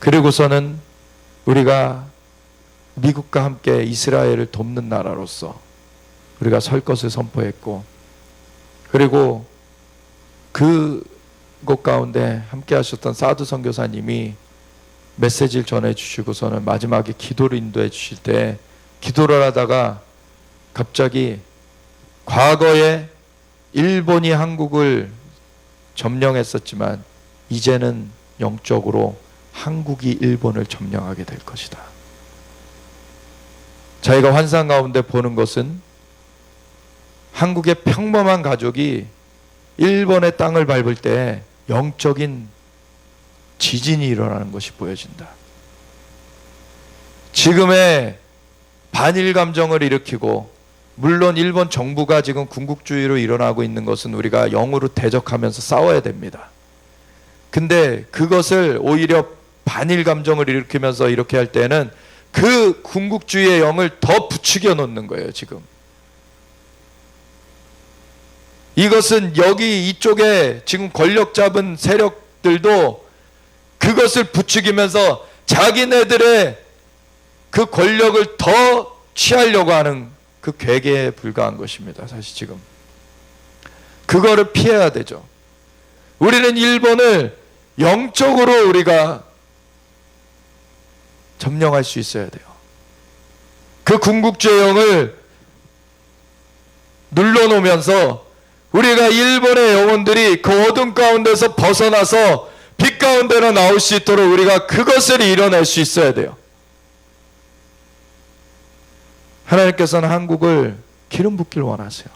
Speaker 1: 그리고서는 우리가 미국과 함께 이스라엘을 돕는 나라로서 우리가 설 것을 선포했고, 그리고 그곳 가운데 함께 하셨던 사두 선교사님이 메시지를 전해주시고서는 마지막에 기도를 인도해 주실 때 기도를 하다가 갑자기 과거에 일본이 한국을 점령했었지만 이제는 영적으로 한국이 일본을 점령하게 될 것이다. 자기가 환상 가운데 보는 것은 한국의 평범한 가족이 일본의 땅을 밟을 때 영적인 지진이 일어나는 것이 보여진다. 지금의 반일 감정을 일으키고 물론 일본 정부가 지금 군국주의로 일어나고 있는 것은 우리가 영으로 대적하면서 싸워야 됩니다. 근데 그것을 오히려 반일 감정을 일으키면서 이렇게 할 때는 그 군국주의의 영을 더 부추겨 놓는 거예요, 지금. 이것은 여기 이쪽에 지금 권력 잡은 세력들도 그것을 부추기면서 자기네들의 그 권력을 더 취하려고 하는 그 괴계에 불과한 것입니다, 사실 지금. 그거를 피해야 되죠. 우리는 일본을 영적으로 우리가 점령할 수 있어야 돼요. 그 군국주의 영을 눌러놓으면서 우리가 일본의 영혼들이 그 어둠 가운데서 벗어나서 빛 가운데로 나올 수 있도록 우리가 그것을 이뤄낼 수 있어야 돼요. 하나님께서는 한국을 기름 붓길 원하세요.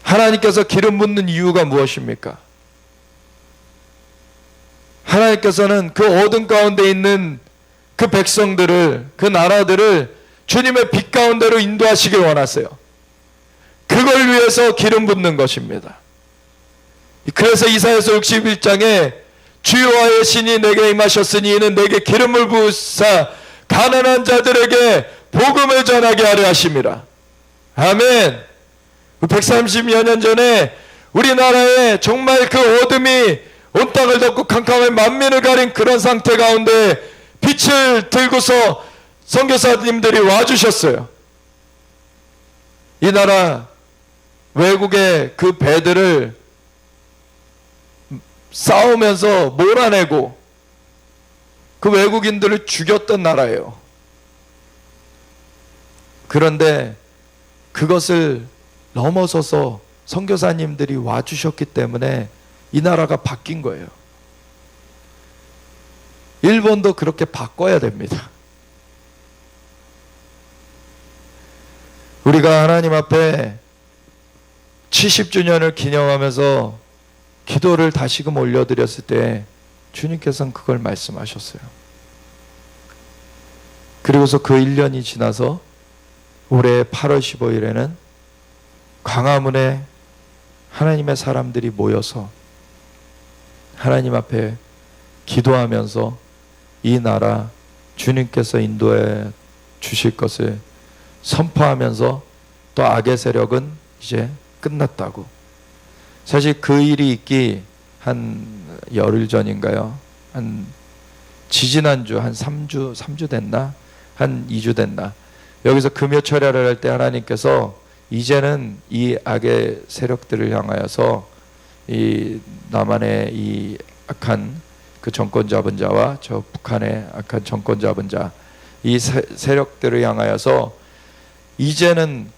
Speaker 1: 하나님께서 기름 붓는 이유가 무엇입니까? 하나님께서는 그 어둠 가운데 있는 그 백성들을, 그 나라들을 주님의 빛 가운데로 인도하시길 원하세요. 그걸 위해서 기름 붓는 것입니다. 그래서 이사야서 61장에 주여와의 신이 내게 임하셨으니 이는 내게 기름을 부으사 가난한 자들에게 복음을 전하게 하려 하심이라. 아멘. 130여 년 전에 우리나라에 정말 그 어둠이 온 땅을 덮고 캄캄한 만민을 가린 그런 상태 가운데 빛을 들고서 선교사님들이 와주셨어요. 이 나라 외국의 그 배들을 싸우면서 몰아내고 그 외국인들을 죽였던 나라예요. 그런데 그것을 넘어서서 선교사님들이 와주셨기 때문에 이 나라가 바뀐 거예요. 일본도 그렇게 바꿔야 됩니다. 우리가 하나님 앞에 70주년을 기념하면서 기도를 다시금 올려드렸을 때 주님께서는 그걸 말씀하셨어요. 그리고서 그 1년이 지나서 올해 8월 15일에는 광화문에 하나님의 사람들이 모여서 하나님 앞에 기도하면서 이 나라 주님께서 인도해 주실 것을 선포하면서 또 악의 세력은 이제 끝났다고. 사실 그 일이 있기 한 열흘 전인가요? 한 지지난주 한 3주 됐나? 한 2주 됐나? 여기서 금요 철야를 할 때 하나님께서 이제는 이 악의 세력들을 향하여서 이 남한의 이 악한 그 정권 잡은 자와 저 북한의 악한 정권 잡은 자, 이 세력들을 향하여서 이제는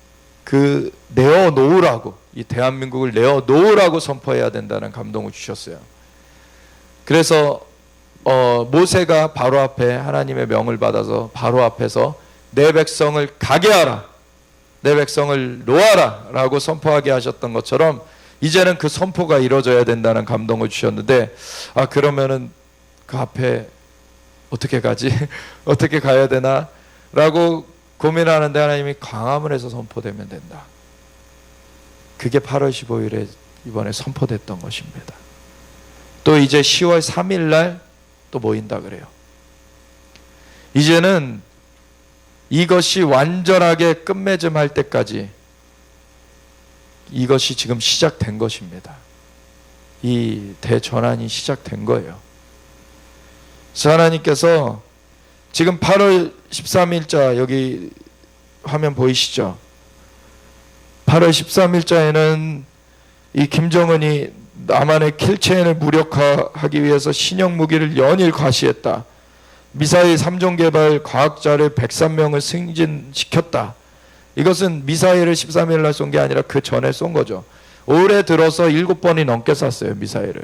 Speaker 1: 그 내어놓으라고, 이 대한민국을 내어놓으라고 선포해야 된다는 감동을 주셨어요. 그래서 모세가 바로 앞에 하나님의 명을 받아서 바로 앞에서 내 백성을 가게 하라, 내 백성을 놓아라 라고 선포하게 하셨던 것처럼 이제는 그 선포가 이루어져야 된다는 감동을 주셨는데, 그러면은 그 앞에 어떻게 가지? 어떻게 가야 되나? 라고 고민하는데 하나님이 광화문에서 선포되면 된다. 그게 8월 15일에 이번에 선포됐던 것입니다. 또 이제 10월 3일 날 또 모인다 그래요. 이제는 이것이 완전하게 끝맺음할 때까지 이것이 지금 시작된 것입니다. 이 대전환이 시작된 거예요. 그래서 하나님께서 지금 8월 13일자 여기 화면 보이시죠? 8월 13일자에는 이 김정은이 남한의 킬체인을 무력화하기 위해서 신형 무기를 연일 과시했다. 미사일 3종 개발 과학자를 103명을 승진시켰다. 이것은 미사일을 13일 날 쏜 게 아니라 그 전에 쏜 거죠. 올해 들어서 7번이 넘게 쐈어요, 미사일을.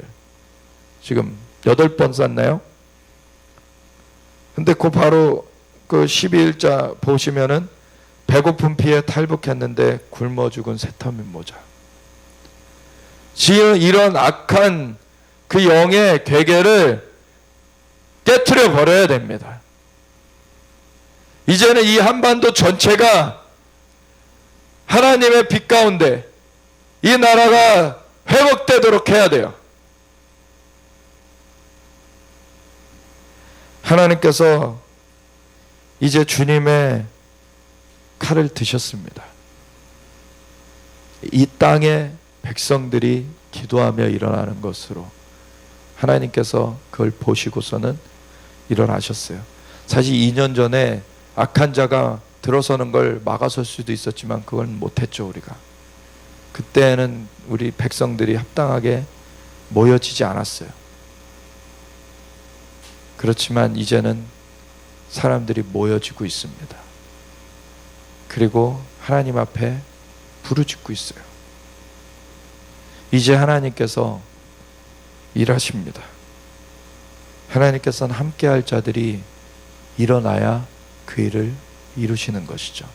Speaker 1: 지금 8번 쐈나요? 근데 그 바로 그 12일자 보시면은 배고픈 피에 탈북했는데 굶어 죽은 새터민 모자. 지금 이런 악한 그 영의 괴계를 깨트려 버려야 됩니다. 이제는 이 한반도 전체가 하나님의 빛 가운데 이 나라가 회복되도록 해야 돼요. 하나님께서 이제 주님의 칼을 드셨습니다. 이 땅의 백성들이 기도하며 일어나는 것으로 하나님께서 그걸 보시고서는 일어나셨어요. 사실 2년 전에 악한 자가 들어서는 걸 막아설 수도 있었지만 그건 못했죠. 우리가 그때는 우리 백성들이 합당하게 모여지지 않았어요. 그렇지만 이제는 사람들이 모여지고 있습니다. 그리고 하나님 앞에 부르짖고 있어요. 이제 하나님께서 일하십니다. 하나님께서는 함께할 자들이 일어나야 그 일을 이루시는 것이죠.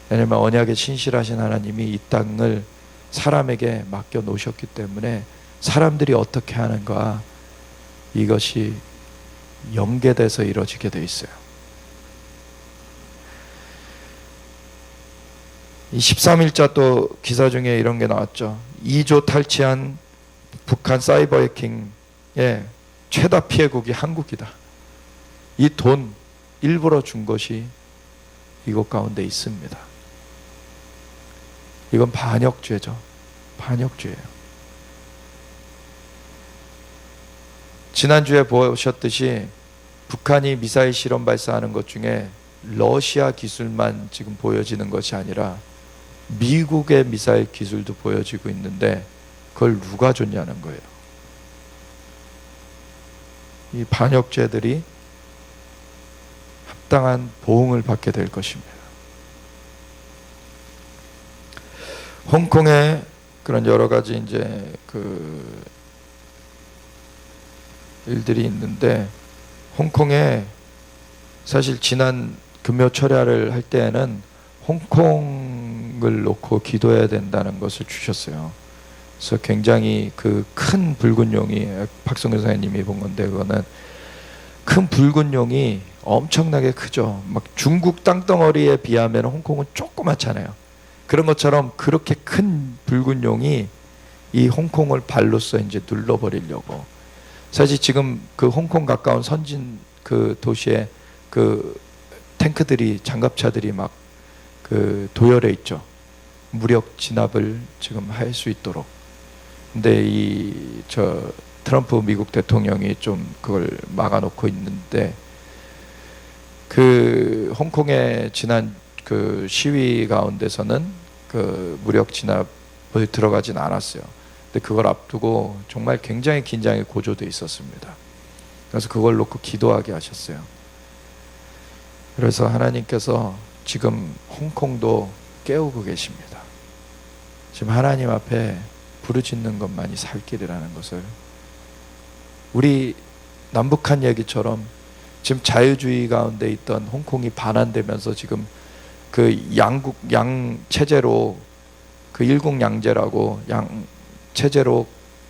Speaker 1: 왜냐하면 언약에 신실하신 하나님이 이 땅을 사람에게 맡겨 놓으셨기 때문에 사람들이 어떻게 하는가, 이것이 연계돼서 이루어지게 돼 있어요. 이 13일자 또 기사 중에 이런 게 나왔죠. 2조 탈취한 북한 사이버 해킹의 최다 피해국이 한국이다. 이 돈 일부러 준 것이 이곳 가운데 있습니다. 이건 반역죄죠. 반역죄예요. 지난주에 보셨듯이 북한이 미사일 실험 발사하는 것 중에 러시아 기술만 지금 보여지는 것이 아니라 미국의 미사일 기술도 보여지고 있는데 그걸 누가 줬냐는 거예요. 이 반역죄들이 합당한 보응을 받게 될 것입니다. 홍콩에 그런 여러 가지 이제 그 일들이 있는데, 홍콩에 사실 지난 금요 철야를 할 때에는 홍콩을 놓고 기도해야 된다는 것을 주셨어요. 그래서 굉장히 그 큰 붉은 용이, 박성규 사장님이 본 건데, 그거는 큰 붉은 용이 엄청나게 크죠. 막 중국 땅덩어리에 비하면 홍콩은 조그맣잖아요. 그런 것처럼 그렇게 큰 붉은 용이 이 홍콩을 발로써 이제 눌러버리려고. 사실 지금 그 홍콩 가까운 선진 그 도시에 그 탱크들이, 장갑차들이 막 그 도열해 있죠. 무력 진압을 지금 할 수 있도록. 근데 이 트럼프 미국 대통령이 좀 그걸 막아놓고 있는데, 그 홍콩의 지난 그 시위 가운데서는 그 무력 진압을 들어가진 않았어요. 근데 그걸 앞두고 정말 굉장히 긴장이 고조돼 있었습니다. 그래서 그걸 놓고 기도하게 하셨어요. 그래서 하나님께서 지금 홍콩도 깨우고 계십니다. 지금 하나님 앞에 부르짖는 것만이 살 길이라는 것을, 우리 남북한 얘기처럼 지금 자유주의 가운데 있던 홍콩이 반환되면서 지금 그 양 체제로, 그 일국양제라고 양 체제로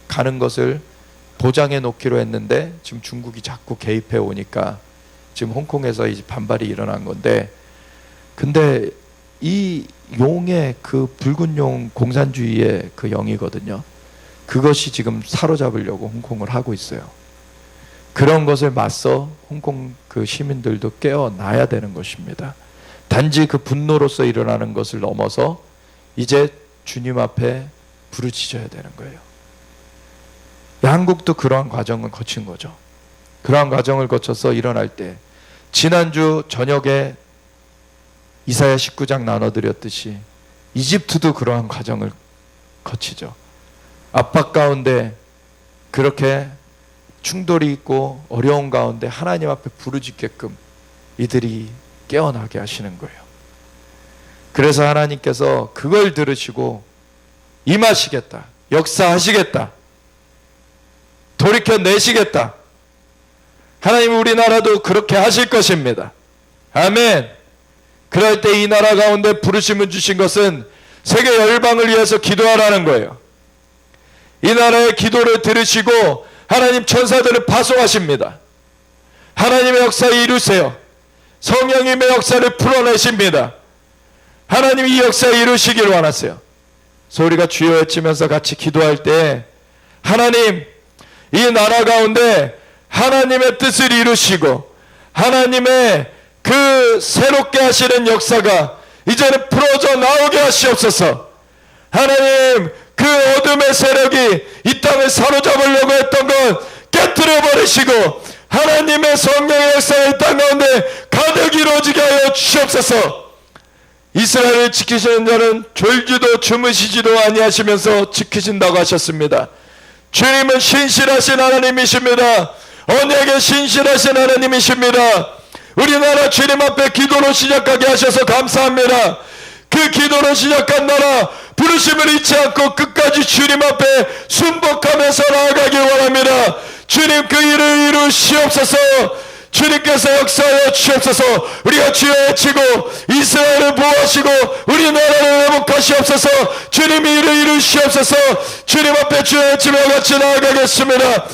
Speaker 1: 가는 것을 보장해 놓기로 했는데, 지금 중국이 자꾸 개입해 오니까 지금 홍콩에서 이제 반발이 일어난 건데, 근데 이 용의 그 붉은 용 공산주의의 그 영이거든요. 그것이 지금 사로잡으려고 홍콩을 하고 있어요. 그런 것을 맞서 홍콩 그 시민들도 깨어나야 되는 것입니다. 단지 그 분노로서 일어나는 것을 넘어서 이제 주님 앞에 부르짖어야 되는 거예요. 한국도 그러한 과정을 거친 거죠. 그러한 과정을 거쳐서 일어날 때, 지난주 저녁에 이사야 19장 나눠드렸듯이 이집트도 그러한 과정을 거치죠. 압박 가운데 그렇게 충돌이 있고 어려운 가운데 하나님 앞에 부르짖게끔 이들이 깨어나게 하시는 거예요. 그래서 하나님께서 그걸 들으시고 임하시겠다, 역사하시겠다, 돌이켜내시겠다. 하나님 우리나라도 그렇게 하실 것입니다. 아멘. 그럴 때 이 나라 가운데 부르심을 주신 것은 세계 열방을 위해서 기도하라는 거예요. 이 나라의 기도를 들으시고 하나님 천사들을 파송하십니다. 하나님의 역사에 이루세요. 성령님의 역사를 풀어내십니다. 하나님 이 역사 이루시길 원하세요. 소리가 주여 외치면서 같이 기도할 때 하나님 이 나라 가운데 하나님의 뜻을 이루시고 하나님의 그 새롭게 하시는 역사가 이제는 풀어져 나오게 하시옵소서. 하나님 그 어둠의 세력이 이 땅을 사로잡으려고 했던 것 깨뜨려 버리시고 하나님의 성령의 역사가 이 땅 가운데 가득 이루어지게 하여 주시옵소서. 이스라엘을 지키시는 자는 졸지도 주무시지도 아니하시면서 지키신다고 하셨습니다. 주님은 신실하신 하나님이십니다. 언약에 신실하신 하나님이십니다. 우리나라 주님 앞에 기도로 시작하게 하셔서 감사합니다. 그 기도로 시작한 나라 부르심을 잊지 않고 끝까지 주님 앞에 순복하면서 나아가길 원합니다. 주님 그 일을 이루시옵소서. 주님께서 역사하여 주시옵소서. 우리가 주여 외치고 이스라엘을 보호하시고 우리나라를 회복하시옵소서. 주님이 일을 이루시옵소서. 주님 앞에 주여 외치며 같이 나아가겠습니다.